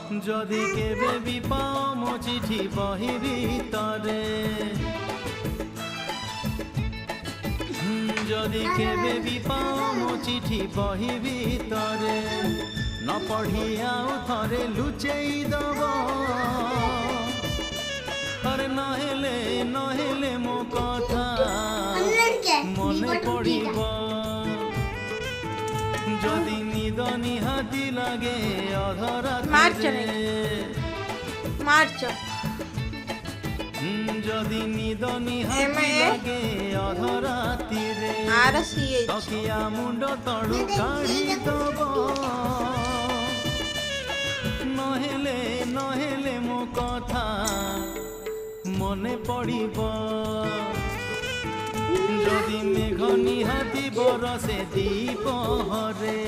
যদি কেবে বি পাও মো চিঠি বহি ভিতরে যদি কেবে বি পাও মো চিঠি বহি ভিতরে ন পঢ়ি আউ থরে লুচেই দব আরে নহেলে মো কথা মনে পড়িব যদি নিদ নিহাতি লাগে অধরাত্রিরে যদি নিদ নিহাতি লাগে অধরাত্রিরে তকিয়া মুন্ড তড়ু কাঢ়ি দব নহেলে মো কথা মনে পড়িব যদি মেঘ নিহাতি বরসে দ্বিপহরে।